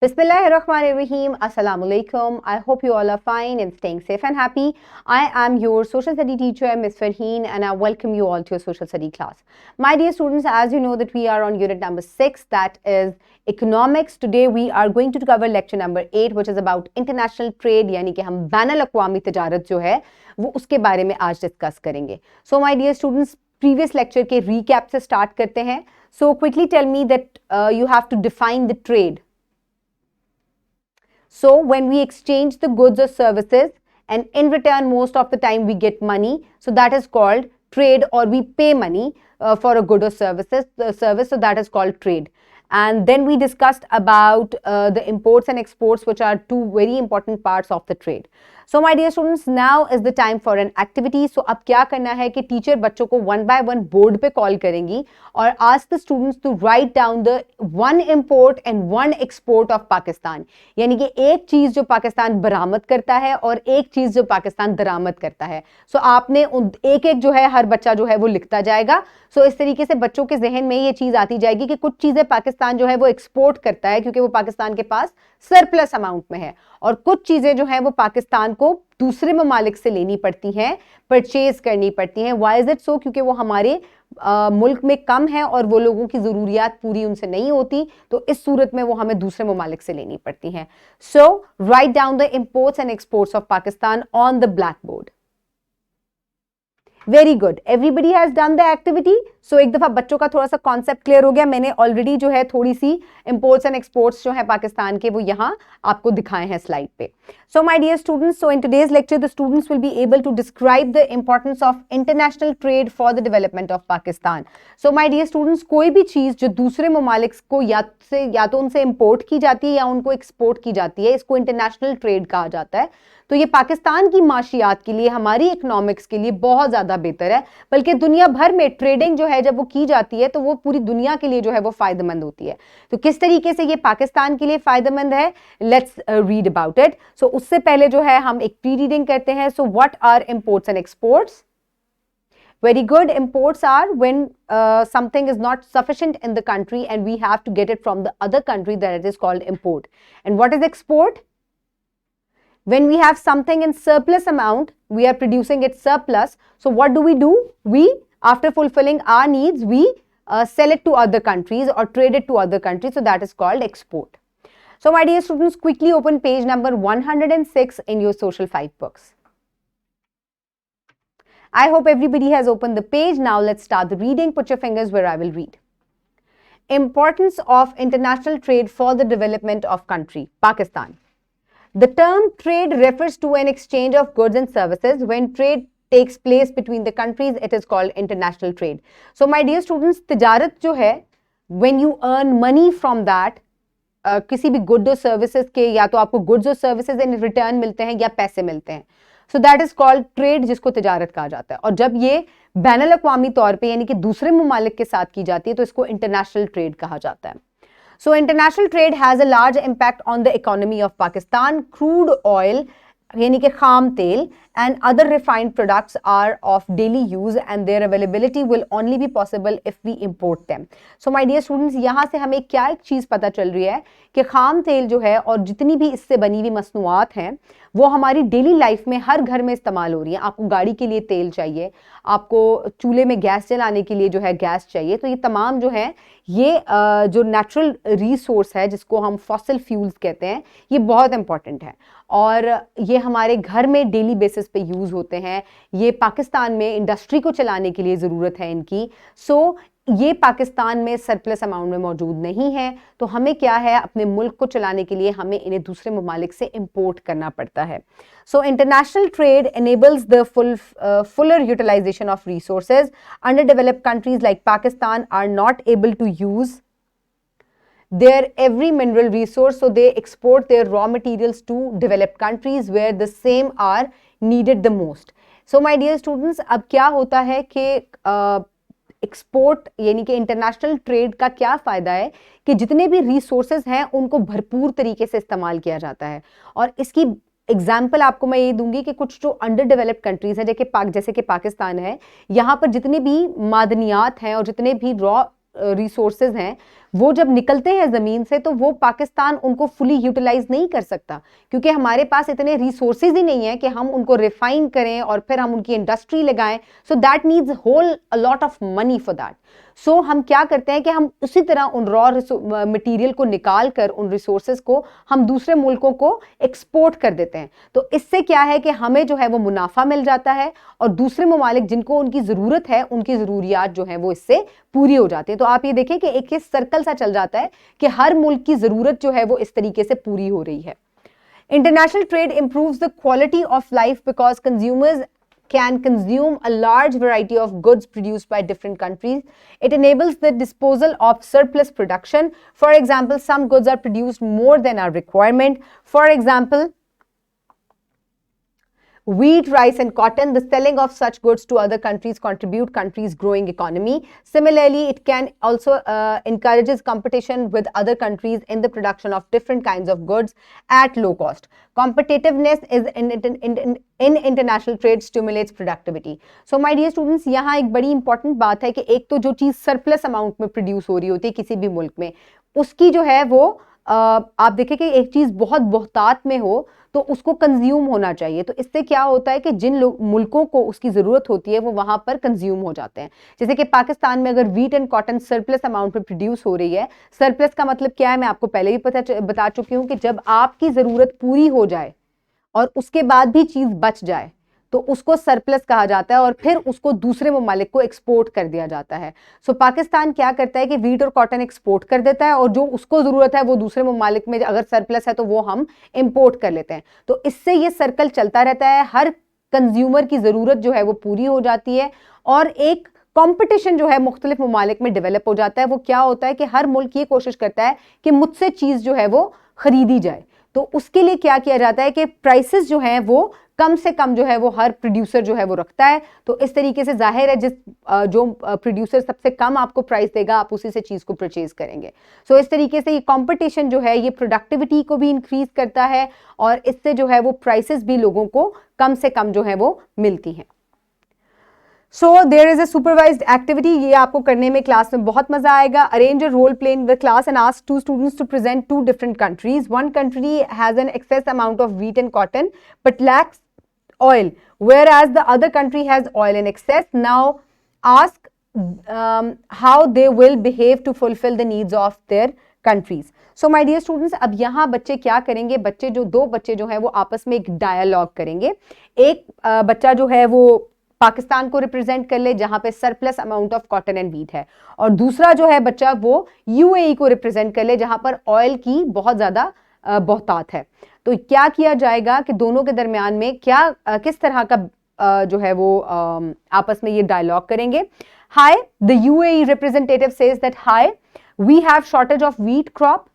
Bismillahirrahmanirrahim. Assalamu alaikum. I hope you all are fine and staying safe and happy. I am your social study teacher, Ms. Farheen, and I welcome you all to your social study class. My dear students, as you know that we are on unit number 6, that is economics. Today we are going to cover lecture number 8, which is about international trade, यानी कि हम बैनुल अक़वामी तिजारत जो है वो उसके बारे में आज डिस्कस करेंगे. So my dear students, previous lecture के recap से start करते हैं. So quickly tell me that you have to define the trade. So when we exchange the goods or services and in return most of the time we get money, so that is called trade, or we pay money for a good or service, so that is called trade. And then we discussed about the imports and exports, which are two very important parts of the trade. So my dear students, now is the time for an activity. So अब क्या करना है कि teacher बच्चों को one by one board पे call करेंगी और ask the students to write down the one import and one export of Pakistan. यानी कि एक चीज जो पाकिस्तान बरामद करता है और एक चीज जो पाकिस्तान दरामद करता है. So आपने एक एक जो है हर बच्चा जो है वो लिखता जाएगा. So इस तरीके से बच्चों के जहन में ये चीज आती जाएगी कि कुछ चीजें पाकिस्तान जो है वो एक्सपोर्ट करता है क्योंकि वो पाकिस्तान के पास सरप्लस अमाउंट में है, और कुछ चीजें जो है वो पाकिस्तान को दूसरे ममालिक से लेनी पड़ती हैं, परचेज करनी पड़ती हैं. Why is it so? क्योंकि वो हमारे मुल्क में कम है और वो लोगों की जरूरियात पूरी उनसे नहीं होती, तो इस सूरत में वो हमें दूसरे ममालिक से लेनी पड़ती हैं. So write down the imports and exports of Pakistan on the black board. Very good, everybody has done the activity. So एक दफा बच्चों का थोड़ा सा कॉन्सेप्ट क्लियर हो गया. मैंने ऑलरेडी जो है थोड़ी सी इंपोर्ट्स एंड एक्सपोर्ट्स जो है पाकिस्तान के वो यहाँ आपको दिखाए हैं स्लाइड पे. So my dear students, so in today's lecture the students will be able to describe the importance of international trade for the development of Pakistan. So my dear students, कोई भी चीज जो दूसरे ममालिक को या तो उनसे इंपोर्ट की जाती है या उनको एक्सपोर्ट की जाती है, इसको इंटरनेशनल ट्रेड कहा जाता है. तो ये पाकिस्तान की माशियात के लिए, हमारी इकोनॉमिक्स के लिए बहुत ज्यादा बेहतर है. बल्कि दुनिया भर में ट्रेडिंग जो है जब वो की जाती है तो वो पूरी दुनिया के लिए जो है वो फायदेमंद होती है. तो किस तरीके से ये पाकिस्तान के लिए फायदेमंद है, लेट्स रीड अबाउट इट. सो उससे पहले जो है हम एक प्री रीडिंग करते हैं. So what are imports and exports? Very good. Imports are when something is not sufficient in the country and we have to get it from the other country, that it is called import. And what is export? When we have something in surplus amount, we are producing it surplus. So what do? We, after fulfilling our needs, we sell it to other countries or trade it to other countries. So that is called export. So my dear students, quickly open page number 106 in your social 5 books. I hope everybody has opened the page. Now let's start the reading. Put your fingers where I will read. Importance of international trade for the development of country, Pakistan. The term trade refers to an exchange of goods and services. When trade takes place between the countries, it is called international trade. So my dear students, तिजारत जो है, when you earn money from that, किसी भी good और services के, या तो आपको गुड्स और सर्विसेज इन रिटर्न मिलते हैं या पैसे मिलते हैं, so that is called trade, जिसको तिजारत कहा जाता है. और जब ये बैनुल अक़वामी तौर पे यानी कि दूसरे ममालिक के साथ की जाती है तो इसको इंटरनेशनल ट्रेड कहा जाता है. So international trade has a large impact on the economy of Pakistan. Crude oil, यानी कि खाम तेल, and other refined products are of daily use and their availability will only be possible if we import them. So my dear students, यहाँ से हमें क्या एक चीज़ पता चल रही है कि खाम तेल जो है और जितनी भी इससे बनी हुई मसनूआत हैं वो हमारी डेली लाइफ में हर घर में इस्तेमाल हो रही हैं. आपको गाड़ी के लिए तेल चाहिए, आपको चूल्हे में गैस जलाने के लिए जो है गैस चाहिए. तो ये तमाम जो है ये जो नेचुरल रिसोर्स है जिसको हम फॉसिल फ्यूल्स कहते हैं, ये बहुत इंपॉर्टेंट है और ये हमारे घर में डेली बेसिस पे यूज़ होते हैं. ये पाकिस्तान में इंडस्ट्री को चलाने के लिए ज़रूरत है इनकी. सो ये पाकिस्तान में सरप्लस अमाउंट में मौजूद नहीं है, तो हमें क्या है, अपने मुल्क को चलाने के लिए हमें इन्हें दूसरे ममालिक से इंपोर्ट करना पड़ता है. So international trade enables the fuller utilization of resources. Underdeveloped countries like Pakistan are not able to use their every mineral resource, so they export their raw materials to developed countries where the same are needed the most. So my dear students, अब क्या होता है कि export यानी कि international trade का क्या फ़ायदा है कि जितने भी रिसोर्सेज हैं उनको भरपूर तरीके से इस्तेमाल किया जाता है. और इसकी एग्जाम्पल आपको मैं ये दूंगी कि कुछ जो अंडर डेवलप्ड कंट्रीज हैं जैसे कि पाकिस्तान है, यहाँ पर जितने भी मादनियात हैं और जितने भी रॉ रिसोर्सेज हैं वो जब निकलते हैं ज़मीन से तो वो पाकिस्तान उनको फुली यूटिलाइज नहीं कर सकता, क्योंकि हमारे पास इतने रिसोर्सेज ही नहीं है कि हम उनको रिफाइन करें और फिर हम उनकी इंडस्ट्री लगाएं. So that needs whole a lot of money for that. So हम क्या करते हैं कि हम उसी तरह उन रॉ मटेरियल को निकाल कर उन रिसोर्सेज को हम दूसरे मुल्कों को एक्सपोर्ट कर देते हैं. तो इससे क्या है कि हमें जो है वो मुनाफा मिल जाता है और दूसरे ममालिक जिनको उनकी ज़रूरत है उनकी ज़रूरियात जो है वो इससे पूरी हो जाती है. तो आप ये देखें कि एक सर्कल सा चल जाता है कि हर मुल्क की ज़रूरत जो है वो इस तरीके से पूरी हो रही है. International trade improves the quality of life because consumers can consume a large variety of goods produced by different countries. It enables the disposal of surplus production. For example, some goods are produced more than our requirement. For example, wheat, rice and cotton. The selling of such goods to other countries contribute countries' growing economy. Similarly, it can also encourages competition with other countries in the production of different kinds of goods at low cost. Competitiveness is in international trade stimulates productivity. So my dear students, यहाँ एक बड़ी important बात है कि एक तो जो चीज़ surplus amount में produce हो रही होती है किसी भी मुल्क में, उसकी जो है वो आप देखें कि एक चीज़ बहुत बहुतात में हो तो उसको कंज्यूम होना चाहिए. तो इससे क्या होता है कि जिन मुल्कों को उसकी ज़रूरत होती है वो वहाँ पर कंज्यूम हो जाते हैं. जैसे कि पाकिस्तान में अगर wheat and cotton surplus amount में प्रोड्यूस हो रही है, सरप्लस का मतलब क्या है मैं आपको पहले भी बता चुकी हूँ कि जब आपकी ज़रूरत पूरी हो जाए और उसके बाद भी चीज़ बच जाए तो उसको सरप्लस कहा जाता है और फिर उसको दूसरे ममालिक को एक्सपोर्ट कर दिया जाता है. सो पाकिस्तान क्या करता है कि वीट और कॉटन एक्सपोर्ट कर देता है और जो उसको ज़रूरत है वो दूसरे ममालिक में अगर सरप्लस है तो वो हम इंपोर्ट कर लेते हैं. तो इससे ये सर्कल चलता रहता है, हर कंज्यूमर की ज़रूरत जो है वो पूरी हो जाती है और एक कंपटीशन जो है मुख्तलिफ ममालिक में डेवलप हो जाता है. वो क्या होता है कि हर मुल्क ये कोशिश करता है कि मुझसे चीज़ जो है वो खरीदी जाए. तो उसके लिए क्या किया जाता है कि प्राइसेस जो हैं वो कम से कम जो है वो हर प्रोड्यूसर जो है वो रखता है. तो इस तरीके से जाहिर है जो प्रोड्यूसर सबसे कम आपको प्राइस देगा आप उसी से चीज़ को परचेज करेंगे. सो इस तरीके से ये कंपटीशन जो है ये प्रोडक्टिविटी को भी इंक्रीज करता है और इससे जो है वो प्राइसेस भी लोगों को कम से कम जो है वो मिलती हैं. So there is a supervised activity, ये आपको करने में क्लास में बहुत मजा आएगा. Arrange a role play in the class and ask two students to present two different countries. One country has an excess amount of wheat and cotton but lacks oil, whereas the other country has oil in excess. Now ask how they will behave to fulfill the needs of their countries. So my dear students, अब यहाँ बच्चे क्या करेंगे, बच्चे जो दो बच्चे जो हैं वो आपस में एक डायलॉग करेंगे. एक बच्चा जो है वो पाकिस्तान को रिप्रेजेंट कर ले जहां पे surplus amount of cotton and wheat है और दूसरा जो है बच्चा वो यूएई को रिप्रेजेंट कर ले जहां पर ऑयल की बहुत ज्यादा बहुतात है. तो क्या किया जाएगा कि दोनों के दरमियान में क्या किस तरह का जो है वो आपस में ये डायलॉग करेंगे. Hi, the UAE representative says that hi, we have shortage of wheat crop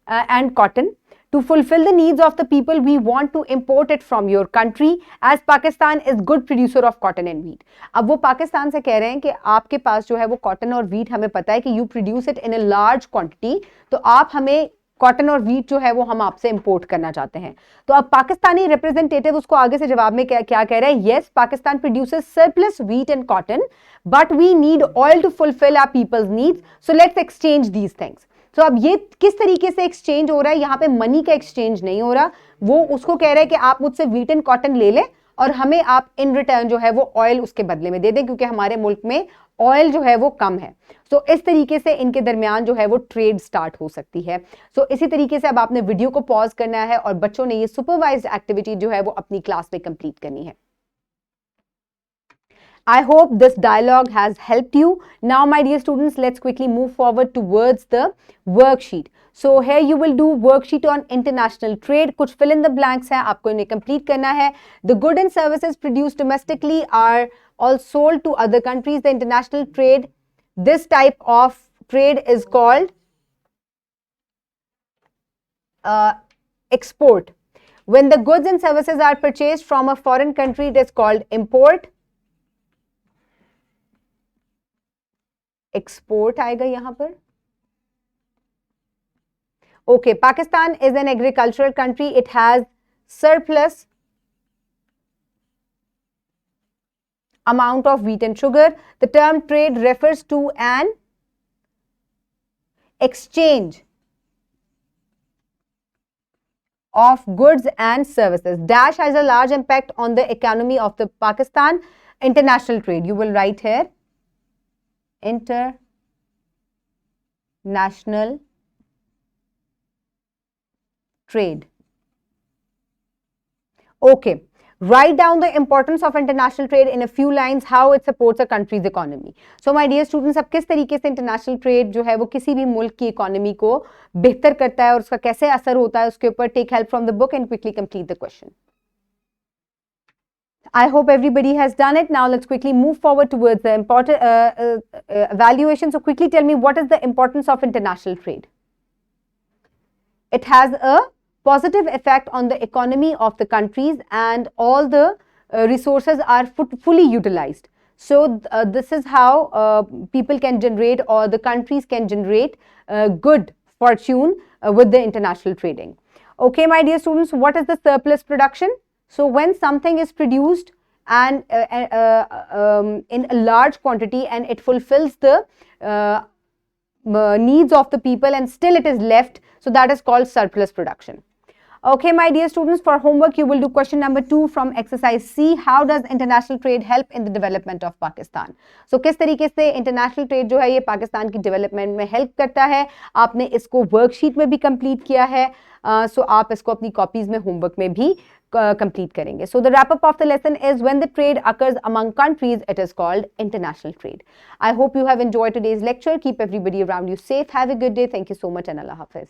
and cotton. To fulfill the needs of the people, we want to import it from your country as Pakistan is good producer of cotton and wheat. अब वो पाकिस्तान से कह रहे हैं कि आपके पास जो है वो कॉटन और व्हीट हमें पता है कि you produce it in a large quantity, तो आप हमें कॉटन और व्हीट जो है वो हम आपसे इंपोर्ट करना चाहते हैं. तो अब पाकिस्तानी रिप्रेजेंटेटिव उसको आगे से जवाब में क्या कह रहा है, yes Pakistan produces surplus wheat and cotton but we need oil to fulfil our people's needs, so let's exchange these things. तो अब ये किस तरीके से एक्सचेंज हो रहा है, यहाँ पे मनी का एक्सचेंज नहीं हो रहा. वो उसको कह रहा है कि आप मुझसे व्हीट एंड कॉटन ले लें और हमें आप इन रिटर्न जो है वो ऑयल उसके बदले में दे दें क्योंकि हमारे मुल्क में ऑयल जो है वो कम है. तो इस तरीके से इनके दरमियान जो है वो ट्रेड स्टार्ट हो सकती है. सो इसी तरीके से अब आपने वीडियो को पॉज करना है और बच्चों ने ये सुपरवाइज्ड एक्टिविटी जो है वो अपनी क्लास में कंप्लीट करनी है. I hope this dialogue has helped you. Now, my dear students, let's quickly move forward towards the worksheet. So, here you will do worksheet on international trade. कुछ fill in the blanks हैं, आपको इन्हें complete करना है. The goods and services produced domestically are all sold to other countries. The international trade, this type of trade is called export. When the goods and services are purchased from a foreign country, it is called import. Export आएगा यहां पर. Okay, Pakistan is an agricultural country, it has surplus amount of wheat and sugar. The term trade refers to an exchange of goods and services. Dash has a large impact on the economy of the Pakistan. International trade. You will write here international trade. Okay. Write down the importance of international trade in a few lines, how it supports a country's economy. So my dear students, अब किस तरीके से international trade जो है वो किसी भी मुल्क की economy को बेहतर करता है और उसका कैसे असर होता है उसके ऊपर take help from the book and quickly complete the question. I hope everybody has done it. Now let's quickly move forward towards the important evaluation. So quickly tell me, what is the importance of international trade? It has a positive effect on the economy of the countries and all the resources are fully utilized. So this is how people can generate or the countries can generate good fortune with the international trading. Okay, my dear students, what is the surplus production? So when something is produced and in a large quantity and it fulfills the needs of the people and still it is left, so that is called surplus production. Okay, my dear students, for homework you will do question number 2 from exercise C. How does international trade help in the development of Pakistan? So किस तरीके से international trade जो है ये पाकिस्तान की development में help करता है. आपने इसको worksheet में भी complete किया है. So आप इसको अपनी copies में homework में भी complete करेंगे. So the wrap up of the lesson is when the trade occurs among countries, it is called international trade. I hope you have enjoyed today's lecture. Keep everybody around you safe. Have a good day. Thank you so much and Allah Hafiz.